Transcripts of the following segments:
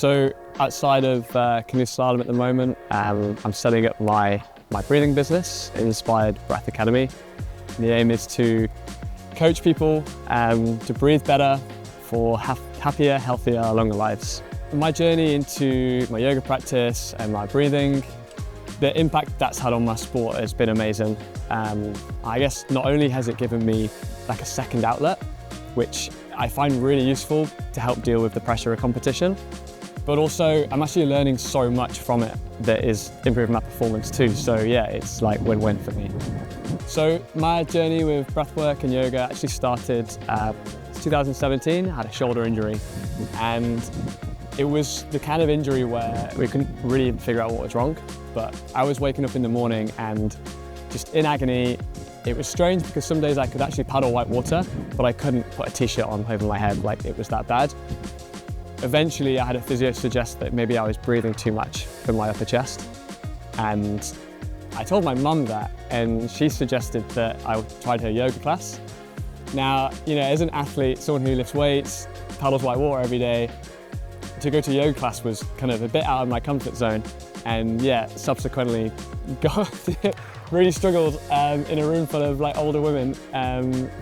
So outside of canoeist slalom at the moment, I'm setting up my breathing business, Inspired Breath Academy. The aim is to coach people to breathe better for happier, healthier, longer lives. My journey into my yoga practice and my breathing, the impact that's had on my sport has been amazing. I guess not only has it given me like a second outlet, which I find really useful to help deal with the pressure of competition, but also I'm actually learning so much from it that is improving my performance too. So yeah, it's like win-win for me. So my journey with breathwork and yoga actually started 2017. I had a shoulder injury, and it was the kind of injury where we couldn't really figure out what was wrong, but I was waking up in the morning and just in agony. It was strange because some days I could actually paddle white water, but I couldn't put a t-shirt on over my head, like it was that bad. Eventually I had a physio suggest that maybe I was breathing too much from my upper chest, and I told my mum that, and she suggested that I tried her yoga class. Now, you know, as an athlete, someone who lifts weights, paddles white water every day, to go to yoga class was kind of a bit out of my comfort zone. And yeah, subsequently really struggled in a room full of like older women.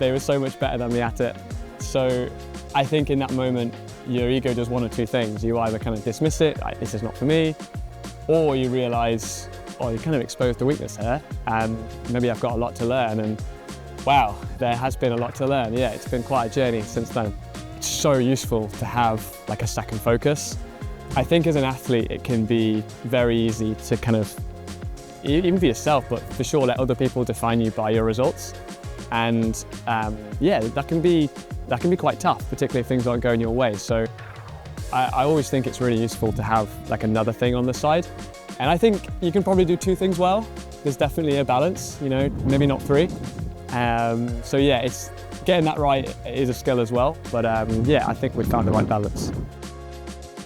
They were so much better than me at it. So I think in that moment, your ego does one or two things. You either kind of dismiss it, like this is not for me, or you realise, oh, you're kind of exposed to weakness here, and maybe I've got a lot to learn. And wow, there has been a lot to learn. Yeah, it's been quite a journey since then. It's so useful to have like a second focus. I think as an athlete, it can be very easy to kind of, even for yourself, but for sure let other people define you by your results. And yeah, that can be quite tough, particularly if things aren't going your way. So I always think it's really useful to have like another thing on the side. And I think you can probably do two things well. There's definitely a balance, you know, maybe not three. So yeah, it's getting that right is a skill as well. But yeah, I think we've found the right balance.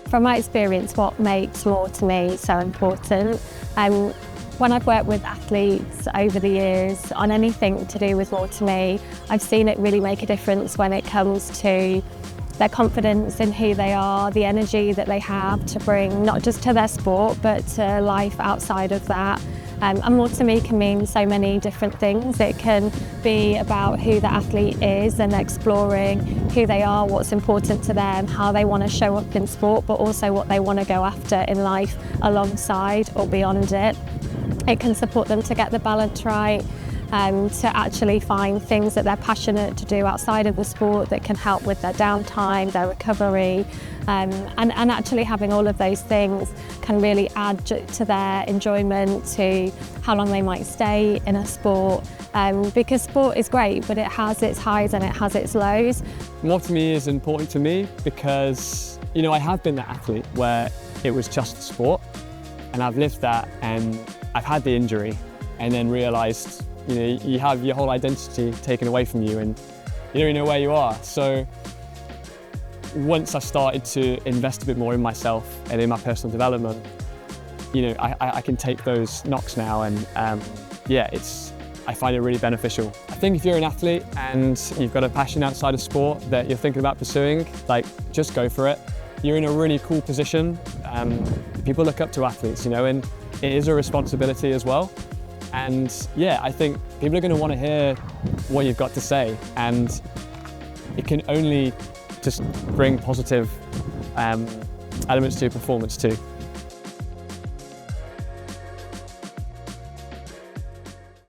From my experience, what makes more to me so important, when I've worked with athletes over the years on anything to do with more to me, I've seen it really make a difference when it comes to their confidence in who they are, the energy that they have to bring not just to their sport but to life outside of that. And more to me can mean so many different things. It can be about who the athlete is and exploring who they are, what's important to them, how they want to show up in sport, but also what they want to go after in life alongside or beyond it. It can support them to get the balance right, to actually find things that they're passionate to do outside of the sport that can help with their downtime, their recovery, and actually having all of those things can really add to their enjoyment, to how long they might stay in a sport, because sport is great, but it has its highs and it has its lows. More to me is important to me because, you know, I have been that athlete where it was just sport, and I've lived that, and I've had the injury and then realised, you know, you have your whole identity taken away from you and you don't even know where you are. So once I started to invest a bit more in myself and in my personal development, you know, I can take those knocks now, and yeah, I find it really beneficial. I think if you're an athlete and you've got a passion outside of sport that you're thinking about pursuing, like just go for it. You're in a really cool position. People look up to athletes, you know, and it is a responsibility as well. And yeah, I think people are going to want to hear what you've got to say, and it can only just bring positive elements to your performance too.